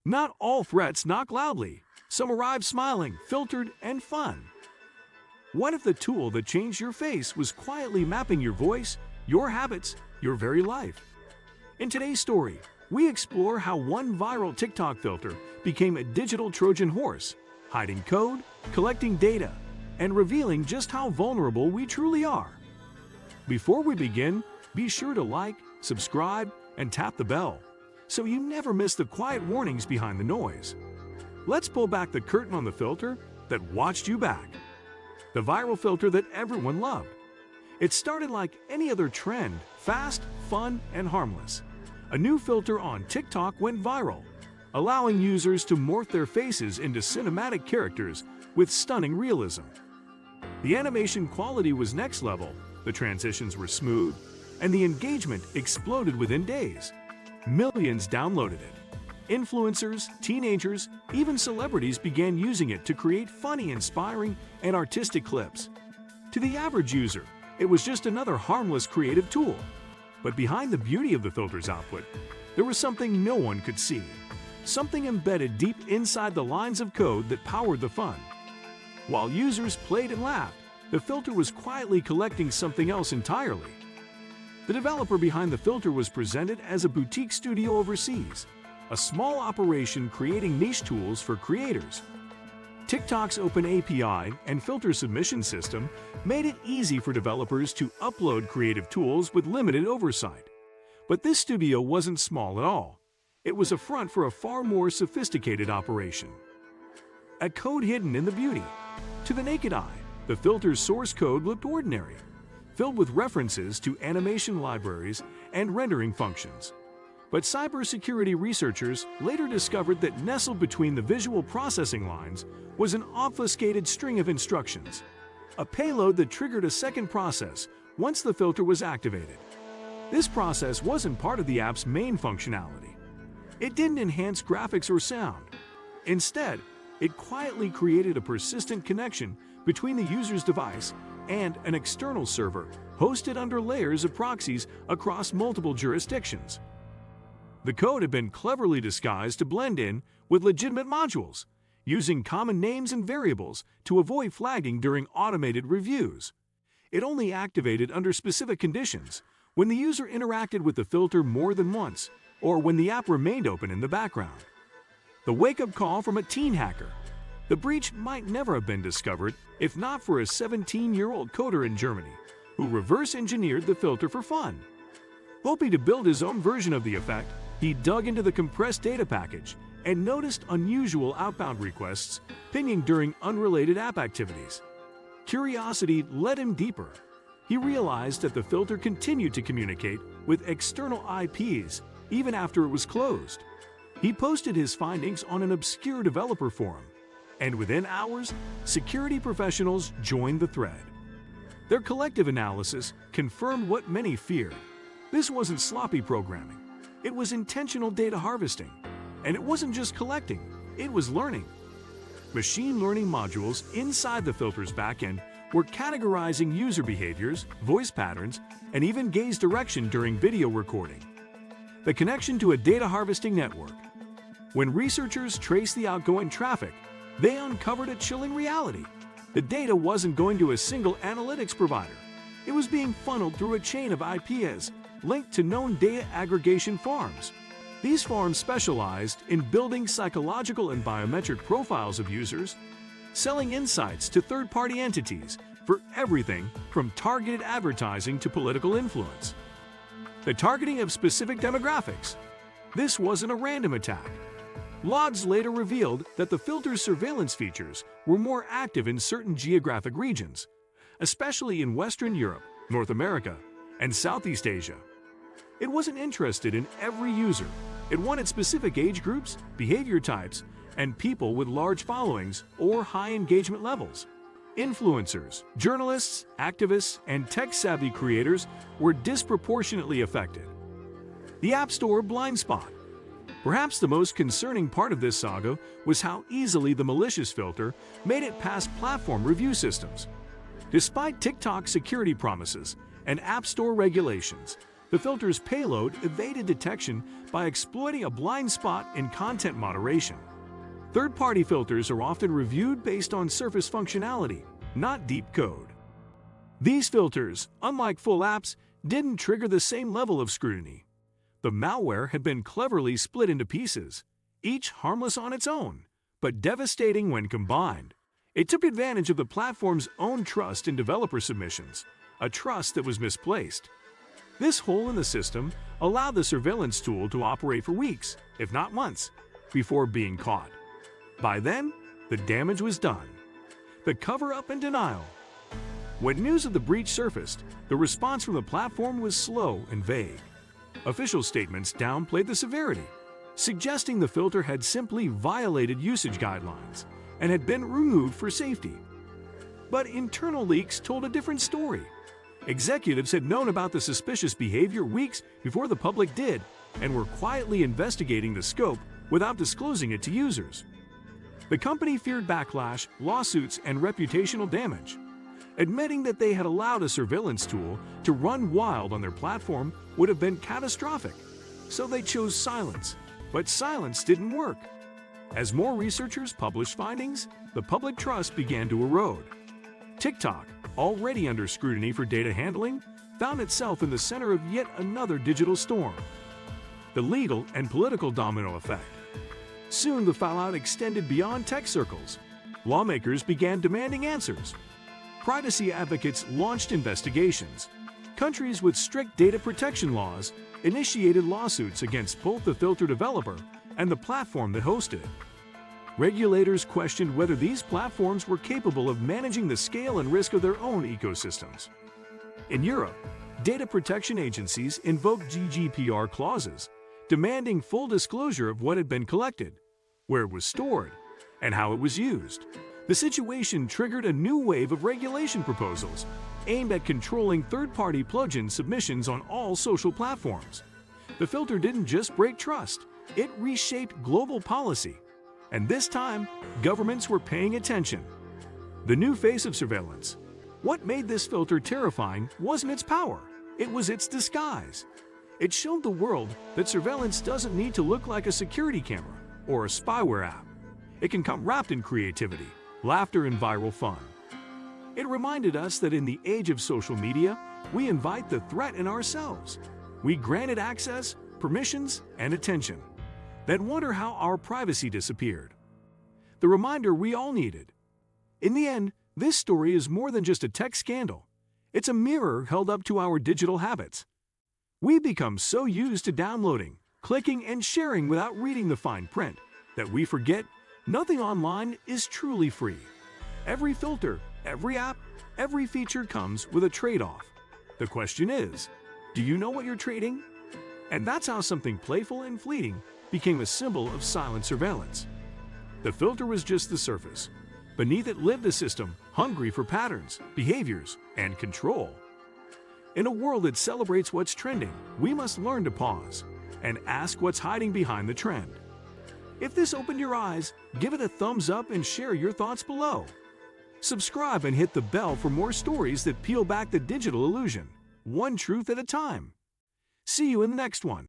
Not all threats knock loudly. Some arrive smiling, filtered, and fun. What if the tool that changed your face was quietly mapping your voice, your habits, your very life? In today's story, we explore how one viral TikTok filter became a digital Trojan horse, hiding code, collecting data, and revealing just how vulnerable we truly are. Before we begin, be sure to like, subscribe, and tap the bell, so you never miss the quiet warnings behind the noise. Let's pull back the curtain on the filter that watched you back. The viral filter that everyone loved. It started like any other trend, fast, fun, and harmless. A new filter on TikTok went viral, allowing users to morph their faces into cinematic characters with stunning realism. The animation quality was next level, the transitions were smooth, and the engagement exploded within days. Millions downloaded it. Influencers, teenagers, even celebrities began using it to create funny, inspiring, and artistic clips. To the average user, it was just another harmless creative tool. But behind the beauty of the filter's output, there was something no one could see. Something embedded deep inside the lines of code that powered the fun. While users played and laughed, the filter was quietly collecting something else entirely. The developer behind the filter was presented as a boutique studio overseas, a small operation creating niche tools for creators. TikTok's open API and filter submission system made it easy for developers to upload creative tools with limited oversight. But this studio wasn't small at all. It was a front for a far more sophisticated operation. A code hidden in the beauty. To the naked eye, the filter's source code looked ordinary, filled with references to animation libraries and rendering functions. But cybersecurity researchers later discovered that nestled between the visual processing lines was an obfuscated string of instructions, a payload that triggered a second process once the filter was activated. This process wasn't part of the app's main functionality. It didn't enhance graphics or sound. Instead, it quietly created a persistent connection between the user's device and an external server hosted under layers of proxies across multiple jurisdictions. The code had been cleverly disguised to blend in with legitimate modules, using common names and variables to avoid flagging during automated reviews. It only activated under specific conditions, when the user interacted with the filter more than once, or when the app remained open in the background. The wake-up call from a teen hacker. The breach might never have been discovered if not for a 17-year-old coder in Germany who reverse-engineered the filter for fun. Hoping to build his own version of the effect, he dug into the compressed data package and noticed unusual outbound requests pinging during unrelated app activities. Curiosity led him deeper. He realized that the filter continued to communicate with external IPs even after it was closed. He posted his findings on an obscure developer forum, and within hours, security professionals joined the thread. Their collective analysis confirmed what many feared. This wasn't sloppy programming. It was intentional data harvesting. And it wasn't just collecting, it was learning. Machine learning modules inside the filter's backend were categorizing user behaviors, voice patterns, and even gaze direction during video recording. The connection to a data harvesting network. When researchers traced the outgoing traffic, they uncovered a chilling reality. The data wasn't going to a single analytics provider. It was being funneled through a chain of IPs linked to known data aggregation farms. These farms specialized in building psychological and biometric profiles of users, selling insights to third-party entities for everything from targeted advertising to political influence. The targeting of specific demographics. This wasn't a random attack. Logs later revealed that the filter's surveillance features were more active in certain geographic regions, especially in Western Europe, North America, and Southeast Asia. It wasn't interested in every user. It wanted specific age groups, behavior types, and people with large followings or high engagement levels. Influencers, journalists, activists, and tech-savvy creators were disproportionately affected. The App Store blind spot. Perhaps the most concerning part of this saga was how easily the malicious filter made it past platform review systems. Despite TikTok's security promises and App Store regulations, The filter's payload evaded detection by exploiting a blind spot in content moderation. Third-party filters are often reviewed based on surface functionality, not deep code. These filters, unlike full apps, didn't trigger the same level of scrutiny. The malware had been cleverly split into pieces, each harmless on its own, but devastating when combined. It took advantage of the platform's own trust in developer submissions, a trust that was misplaced. This hole in the system allowed the surveillance tool to operate for weeks, if not months, before being caught. By then, the damage was done. The cover-up and denial. When news of the breach surfaced, the response from the platform was slow and vague. Official statements downplayed the severity, suggesting the filter had simply violated usage guidelines and had been removed for safety. But internal leaks told a different story. Executives had known about the suspicious behavior weeks before the public did and were quietly investigating the scope without disclosing it to users. The company feared backlash, lawsuits, and reputational damage. Admitting that they had allowed a surveillance tool to run wild on their platform would have been catastrophic, so they chose silence. But silence didn't work. As more researchers published findings, the public trust began to erode. TikTok, already under scrutiny for data handling, found itself in the center of yet another digital storm. The legal and political domino effect. Soon the fallout extended beyond tech circles. Lawmakers began demanding answers. Privacy advocates launched investigations. Countries with strict data protection laws initiated lawsuits against both the filter developer and the platform that hosted it. Regulators questioned whether these platforms were capable of managing the scale and risk of their own ecosystems. In Europe, data protection agencies invoked GDPR clauses, demanding full disclosure of what had been collected, where it was stored, and how it was used. The situation triggered a new wave of regulation proposals aimed at controlling third-party plugin submissions on all social platforms. The filter didn't just break trust, it reshaped global policy. And this time, governments were paying attention. The new face of surveillance. What made this filter terrifying wasn't its power, it was its disguise. It showed the world that surveillance doesn't need to look like a security camera or a spyware app. It can come wrapped in creativity, laughter, and viral fun. It reminded us that in the age of social media, we invite the threat in ourselves. We grant it access, permissions, and attention. Then wonder how our privacy disappeared. The reminder we all needed. In the end, this story is more than just a tech scandal. It's a mirror held up to our digital habits. We become so used to downloading, clicking, and sharing without reading the fine print that we forget nothing online is truly free. Every filter, every app, every feature comes with a trade-off. The question is, do you know what you're trading? And that's how something playful and fleeting became a symbol of silent surveillance. The filter was just the surface. Beneath it lived a system hungry for patterns, behaviors, and control. In a world that celebrates what's trending, we must learn to pause and ask what's hiding behind the trend. If this opened your eyes, give it a thumbs up and share your thoughts below. Subscribe and hit the bell for more stories that peel back the digital illusion, one truth at a time. See you in the next one.